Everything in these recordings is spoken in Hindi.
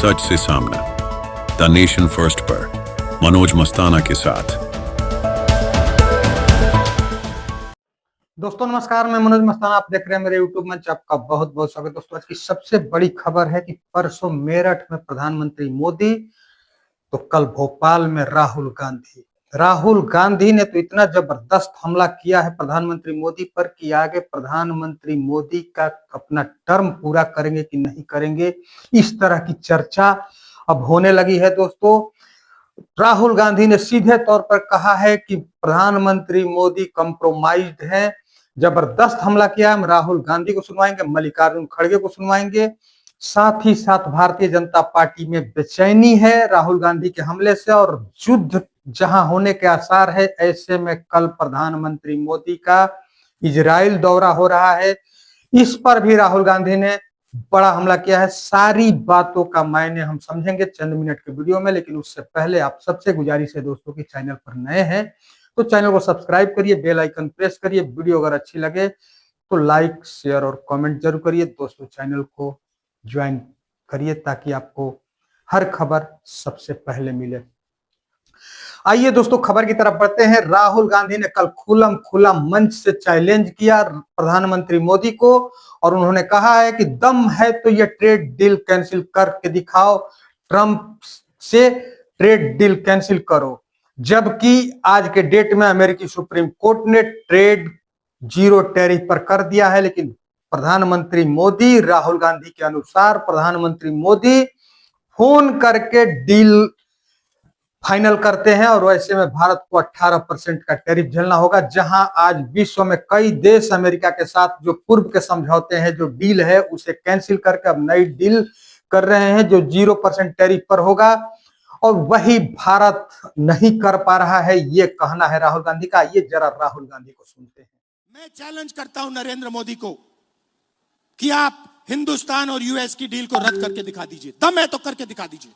सच से सामना, द नेशन फर्स्ट पर मनोज मस्ताना के साथ। दोस्तों नमस्कार, मैं मनोज मस्ताना, आप देख रहे हैं मेरे यूट्यूब मंच। आपका बहुत बहुत स्वागत। दोस्तों आज की सबसे बड़ी खबर है कि परसों मेरठ में प्रधानमंत्री मोदी, तो कल भोपाल में राहुल गांधी ने तो इतना जबरदस्त हमला किया है प्रधानमंत्री मोदी पर कि आगे प्रधानमंत्री मोदी का अपना टर्म पूरा करेंगे कि नहीं करेंगे, इस तरह की चर्चा अब होने लगी है। दोस्तों राहुल गांधी ने सीधे तौर पर कहा है कि प्रधानमंत्री मोदी कंप्रोमाइज्ड हैं, जबरदस्त हमला किया। हम राहुल गांधी को सुनवाएंगे, मल्लिकार्जुन खड़गे को सुनवाएंगे। साथ ही साथ भारतीय जनता पार्टी में बेचैनी है राहुल गांधी के हमले से, और युद्ध जहां होने के आसार है, ऐसे में कल प्रधानमंत्री मोदी का इजराइल दौरा हो रहा है। इस पर भी राहुल गांधी ने बड़ा हमला किया है। सारी बातों का मायने हम समझेंगे चंद मिनट के वीडियो में, लेकिन उससे पहले आप सबसे गुजारिश है दोस्तों कि चैनल पर नए हैं तो चैनल को सब्सक्राइब करिए, बेल आइकन प्रेस करिए। वीडियो अगर अच्छी लगे तो लाइक, शेयर और कमेंट जरूर करिए। दोस्तों चैनल को ज्वाइन करिए ताकि आपको हर खबर सबसे पहले मिले। आइए दोस्तों खबर की तरफ बढ़ते हैं। राहुल गांधी ने कल खुलम खुला मंच से चैलेंज किया प्रधानमंत्री मोदी को, और उन्होंने कहा है कि दम है तो ये ट्रेड डील कैंसिल करके दिखाओ, ट्रंप से ट्रेड डील कैंसिल करो। जबकि आज के डेट में अमेरिकी सुप्रीम कोर्ट ने ट्रेड जीरो टैरिफ पर कर दिया है, लेकिन प्रधानमंत्री मोदी, राहुल गांधी के अनुसार प्रधानमंत्री मोदी फोन करके डील फाइनल करते हैं, और वैसे में भारत को 18% का टैरिफ झेलना होगा। जहां आज विश्व में कई देश अमेरिका के साथ जो पूर्व के समझौते हैं, जो डील है, उसे कैंसिल करके अब नई डील कर रहे हैं जो 0% टैरिफ पर होगा, और वही भारत नहीं कर पा रहा है, ये कहना है राहुल गांधी का। ये जरा राहुल गांधी को सुनते हैं। मैं चैलेंज करता हूं नरेंद्र मोदी को कि आप हिंदुस्तान और यूएस की डील को रद्द करके दिखा दीजिए। दम है तो करके दिखा दीजिए।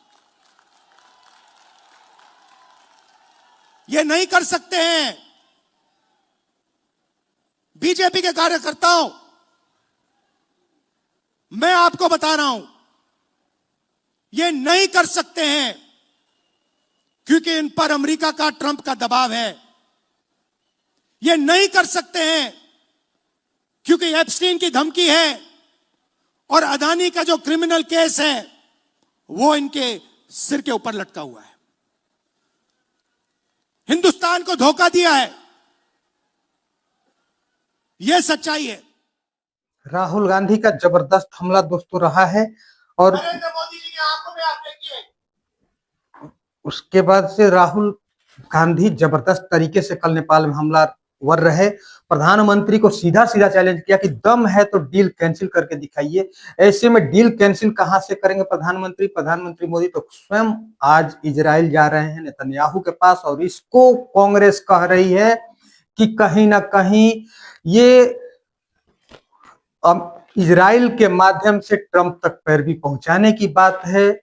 ये नहीं कर सकते हैं। बीजेपी के कार्यकर्ताओं, मैं आपको बता रहा हूं, ये नहीं कर सकते हैं क्योंकि इन पर अमेरिका का, ट्रंप का दबाव है। ये नहीं कर सकते हैं क्योंकि एप्स्टीन की धमकी है, और अदानी का जो क्रिमिनल केस है वो इनके सिर के ऊपर लटका हुआ है। हिंदुस्तान को धोखा दिया है, यह सच्चाई है। राहुल गांधी का जबरदस्त हमला दोस्तों रहा है, और नरेंद्र मोदी जी की आंखों में आप देखिए, उसके बाद से राहुल गांधी जबरदस्त तरीके से कल नेपाल में हमलावर रहे। प्रधानमंत्री को सीधा सीधा चैलेंज किया कि दम है तो डील कैंसिल करके दिखाइए। ऐसे में डील कैंसिल कहां से करेंगे प्रधानमंत्री मोदी तो स्वयं आज इजराइल जा रहे हैं नेतन्याहू के पास, और इसको कांग्रेस कह रही है कि कहीं ना कहीं ये इजराइल के माध्यम से ट्रंप तक पैरवी पहुंचाने की बात है,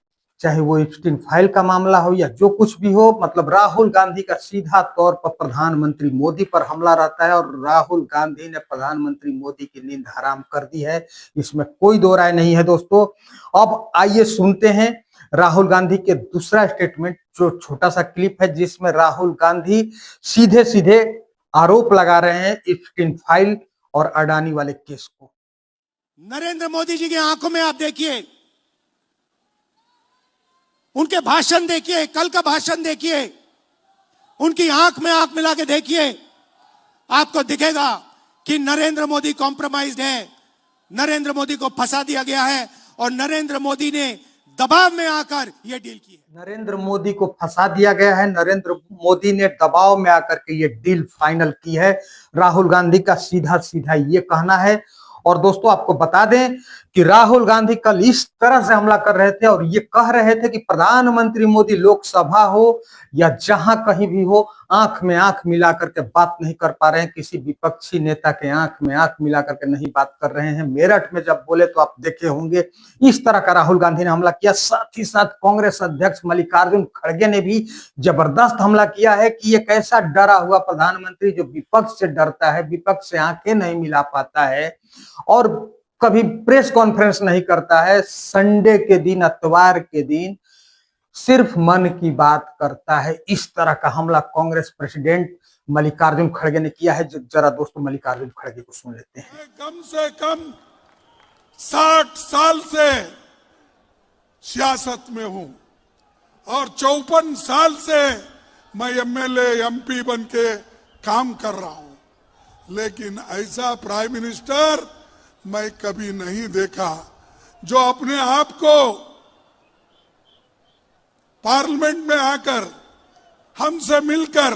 चाहे वो एप्स्टीन फाइल का मामला हो या जो कुछ भी हो। मतलब राहुल गांधी का सीधा तौर पर प्रधानमंत्री मोदी पर हमला रहता है, और राहुल गांधी ने प्रधानमंत्री मोदी की नींद हराम कर दी है, इसमें कोई दो राय नहीं है दोस्तों। अब आइए सुनते हैं राहुल गांधी के दूसरा स्टेटमेंट, जो छोटा सा क्लिप है जिसमें राहुल गांधी सीधे सीधे आरोप लगा रहे हैं एप्स्टीन फाइल और अडानी वाले केस को। नरेंद्र मोदी जी की आंखों में आप देखिए, उनके भाषण देखिए, कल का भाषण देखिए, उनकी आंख में आंख मिला के देखिए, आपको दिखेगा कि नरेंद्र मोदी कॉम्प्रोमाइज्ड है, नरेंद्र मोदी को फंसा दिया गया है, और नरेंद्र मोदी ने दबाव में आकर यह डील की है। नरेंद्र मोदी को फंसा दिया गया है, नरेंद्र मोदी ने दबाव में आकर के ये डील फाइनल की है। राहुल गांधी का सीधा सीधा ये कहना है। और दोस्तों आपको बता दें कि राहुल गांधी कल इस तरह से हमला कर रहे थे, और ये कह रहे थे कि प्रधानमंत्री मोदी लोकसभा हो या जहां कहीं भी हो, आंख में आंख मिला करके बात नहीं कर पा रहे हैं, किसी विपक्षी नेता के आंख में आंख मिला करके नहीं बात कर रहे हैं। मेरठ में जब बोले तो आप देखे होंगे, इस तरह का राहुल गांधी ने हमला किया। साथ ही साथ कांग्रेस अध्यक्ष मल्लिकार्जुन खड़गे ने भी जबरदस्त हमला किया है कि ये कैसा डरा हुआ प्रधानमंत्री जो विपक्ष से डरता है, विपक्ष से आंखें नहीं मिला पाता है, और कभी प्रेस कॉन्फ्रेंस नहीं करता है, संडे के दिन, इतवार के दिन सिर्फ मन की बात करता है। इस तरह का हमला कांग्रेस प्रेसिडेंट मल्लिकार्जुन खड़गे ने किया है। जरा दोस्तों मल्लिकार्जुन खड़गे को सुन लेते हैं। मैं कम से कम 60 साल से सियासत में हूं और 54 साल से मैं एमएलए एमपी बन के काम कर रहा हूं, लेकिन ऐसा प्राइम मिनिस्टर मैं कभी नहीं देखा जो अपने आप को पार्लियामेंट में आकर हमसे मिलकर,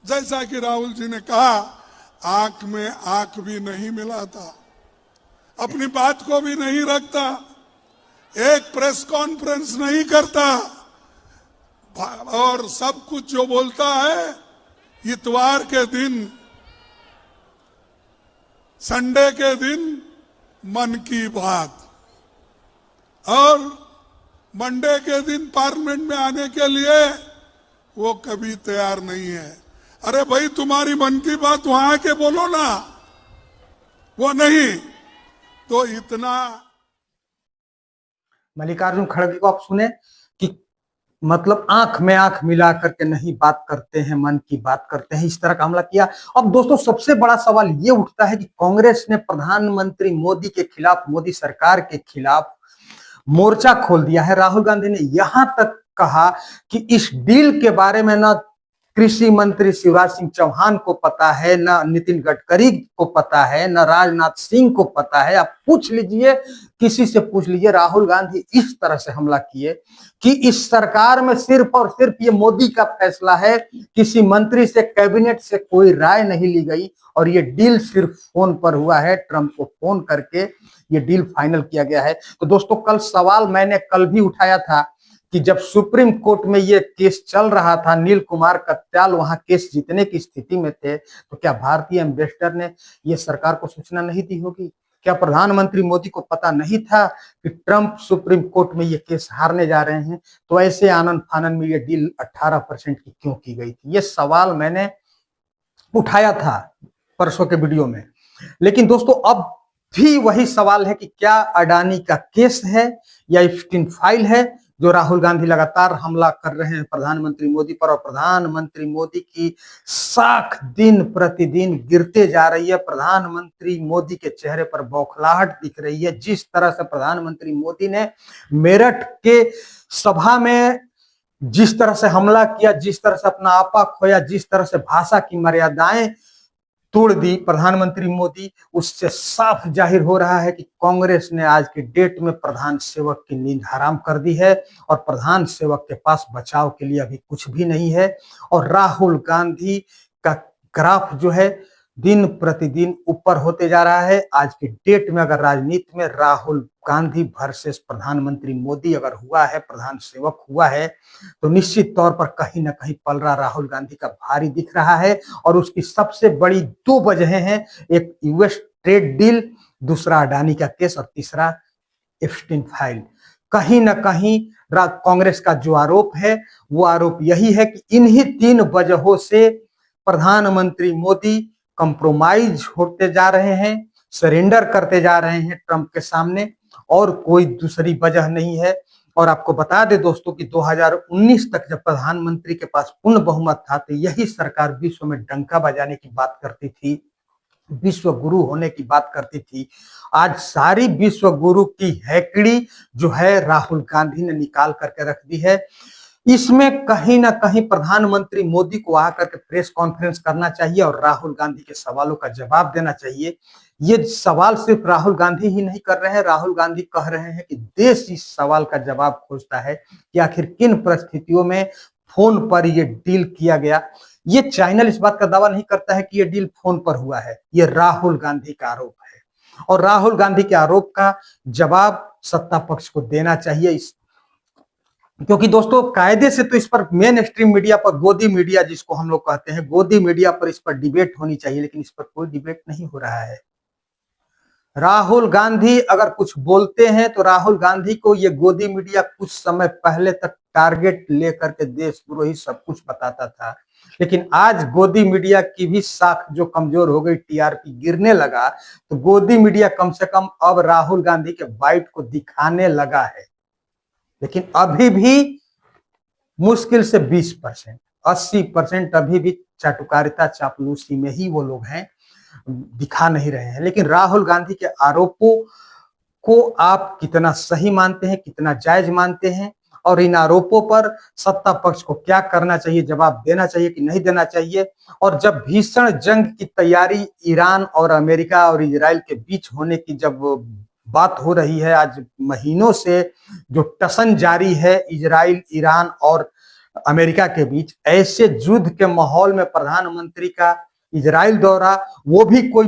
जैसा कि राहुल जी ने कहा, आंख में आंख भी नहीं मिलाता, अपनी बात को भी नहीं रखता, एक प्रेस कॉन्फ्रेंस नहीं करता और सब कुछ जो बोलता है इतवार के दिन, संडे के दिन मन की बात, और मंडे के दिन पार्लियामेंट में आने के लिए वो कभी तैयार नहीं है। अरे भाई तुम्हारी मन की बात वहां आके बोलो ना, वो नहीं तो इतना। मल्लिकार्जुन खड़गे को आप सुने कि मतलब आंख में आंख मिला करके नहीं बात करते हैं, मन की बात करते हैं, इस तरह का हमला किया। अब दोस्तों सबसे बड़ा सवाल ये उठता है कि कांग्रेस ने प्रधानमंत्री मोदी के खिलाफ, मोदी सरकार के खिलाफ मोर्चा खोल दिया है। राहुल गांधी ने यहां तक कहा कि इस डील के बारे में ना कृषि मंत्री शिवराज सिंह चौहान को पता है, ना नितिन गडकरी को पता है, ना राजनाथ सिंह को पता है। आप पूछ लीजिए, किसी से पूछ लीजिए। राहुल गांधी इस तरह से हमला किए कि इस सरकार में सिर्फ और सिर्फ ये मोदी का फैसला है, किसी मंत्री से, कैबिनेट से कोई राय नहीं ली गई और ये डील सिर्फ फोन पर हुआ है। ट्रंप को फोन करके ये डील फाइनल किया गया है। तो दोस्तों कल सवाल मैंने कल भी उठाया था कि जब सुप्रीम कोर्ट में ये केस चल रहा था, नील कुमार कत्याल वहां केस जीतने की स्थिति में थे, तो क्या भारतीय एम्बेसडर ने ये सरकार को सूचना नहीं दी होगी? क्या प्रधानमंत्री मोदी को पता नहीं था कि ट्रंप सुप्रीम कोर्ट में ये केस हारने जा रहे हैं? तो ऐसे आनंद फानन में ये डील 18% की क्यों की गई थी? ये सवाल मैंने उठाया था परसों के वीडियो में। लेकिन दोस्तों अब भी वही सवाल है कि क्या अडानी का केस है या एप्स्टीन फाइल है जो राहुल गांधी लगातार हमला कर रहे हैं प्रधानमंत्री मोदी पर, और प्रधानमंत्री मोदी की साख दिन प्रतिदिन गिरते जा रही है। प्रधानमंत्री मोदी के चेहरे पर बौखलाहट दिख रही है। जिस तरह से प्रधानमंत्री मोदी ने मेरठ के सभा में जिस तरह से हमला किया, जिस तरह से अपना आपा खोया, जिस तरह से भाषा की मर्यादाएं तोड़ दी प्रधानमंत्री मोदी, उससे साफ जाहिर हो रहा है कि कांग्रेस ने आज के डेट में प्रधान सेवक की नींद हराम कर दी है और प्रधान सेवक के पास बचाव के लिए अभी कुछ भी नहीं है। और राहुल गांधी का ग्राफ जो है दिन प्रतिदिन ऊपर होते जा रहा है। आज के डेट में अगर राजनीति में राहुल गांधी वर्सेस प्रधानमंत्री मोदी अगर हुआ है, प्रधान सेवक हुआ है, तो निश्चित तौर पर कहीं ना कहीं पलड़ा राहुल गांधी का भारी दिख रहा है। और उसकी सबसे बड़ी दो वजहें हैं, एक यूएस ट्रेड डील, दूसरा अडानी का केस और तीसरा एप्स्टीन फाइल। कहीं ना कहीं कांग्रेस का जो आरोप है वो आरोप यही है कि इन्हीं तीन वजहों से प्रधानमंत्री मोदी कंप्रोमाइज होते जा रहे हैं, सरेंडर करते जा रहे हैं ट्रंप के सामने, और कोई दूसरी वजह नहीं है। और आपको बता दें दोस्तों कि 2019 तक जब प्रधानमंत्री के पास पूर्ण बहुमत था तो यही सरकार विश्व में डंका बजाने की बात करती थी, विश्व गुरु होने की बात करती थी। आज सारी विश्व गुरु की हैकड़ी जो है राहुल गांधी ने निकाल करके रख दी है। इसमें कहीं ना कहीं प्रधानमंत्री मोदी को आकर के प्रेस कॉन्फ्रेंस करना चाहिए और राहुल गांधी के सवालों का जवाब देना चाहिए। ये सवाल सिर्फ राहुल गांधी ही नहीं कर रहे हैं, राहुल गांधी कह रहे हैं कि देश इस सवाल का जवाब खोजता है कि आखिर किन परिस्थितियों में फोन पर यह डील किया गया। ये चैनल इस बात का दावा नहीं करता है कि यह डील फोन पर हुआ है, ये राहुल गांधी का आरोप है और राहुल गांधी के आरोप का जवाब सत्ता पक्ष को देना चाहिए। क्योंकि दोस्तों कायदे से तो इस पर मेन स्ट्रीम मीडिया पर, गोदी मीडिया जिसको हम लोग कहते हैं, गोदी मीडिया पर इस पर डिबेट होनी चाहिए, लेकिन इस पर कोई डिबेट नहीं हो रहा है। राहुल गांधी अगर कुछ बोलते हैं तो राहुल गांधी को ये गोदी मीडिया कुछ समय पहले तक टारगेट लेकर के देशद्रोही सब कुछ बताता था, लेकिन आज गोदी मीडिया की भी साख जो कमजोर हो गई, टीआरपी गिरने लगा, तो गोदी मीडिया कम से कम अब राहुल गांधी के बाइट को दिखाने लगा है। लेकिन अभी भी मुश्किल से 20%, 80% अभी भी चाटुकारिता चापलूसी में ही वो लोग हैं, दिखा नहीं रहे हैं। लेकिन राहुल गांधी के आरोपों को आप कितना सही मानते हैं, कितना जायज मानते हैं, और इन आरोपों पर सत्ता पक्ष को क्या करना चाहिए, जवाब देना चाहिए कि नहीं देना चाहिए। और जब भीषण जंग की तैयारी ईरान और अमेरिका और इजराइल के बीच होने की जब बात हो रही है, आज महीनों से जो टसन जारी है इजराइल, ईरान और अमेरिका के बीच, ऐसे युद्ध के माहौल में प्रधानमंत्री का इजराइल दौरा, वो भी कोई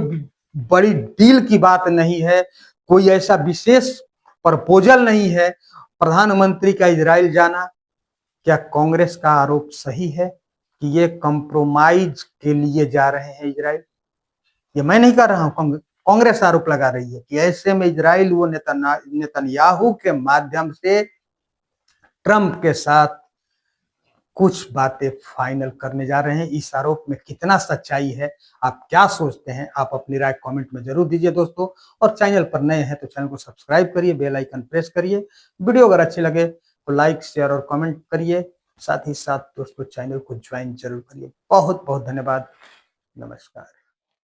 बड़ी डील की बात नहीं है, कोई ऐसा विशेष प्रपोजल नहीं है प्रधानमंत्री का इजराइल जाना। क्या कांग्रेस का आरोप सही है कि ये कंप्रोमाइज के लिए जा रहे हैं इजराइल? ये मैं नहीं कर रहा हूं, कांग्रेस आरोप लगा रही है कि ऐसे में इजराइल वो नेतन्याहू के माध्यम से ट्रंप के साथ कुछ बातें फाइनल करने जा रहे हैं। इस आरोप में कितना सच्चाई है, आप क्या सोचते हैं, आप अपनी राय कमेंट में जरूर दीजिए दोस्तों। और चैनल पर नए हैं तो चैनल को सब्सक्राइब करिए, बेल आइकन प्रेस करिए। वीडियो अगर अच्छी लगे तो लाइक, शेयर और कमेंट करिए। साथ ही साथ दोस्तों चैनल को ज्वाइन जरूर करिए। बहुत बहुत धन्यवाद। नमस्कार।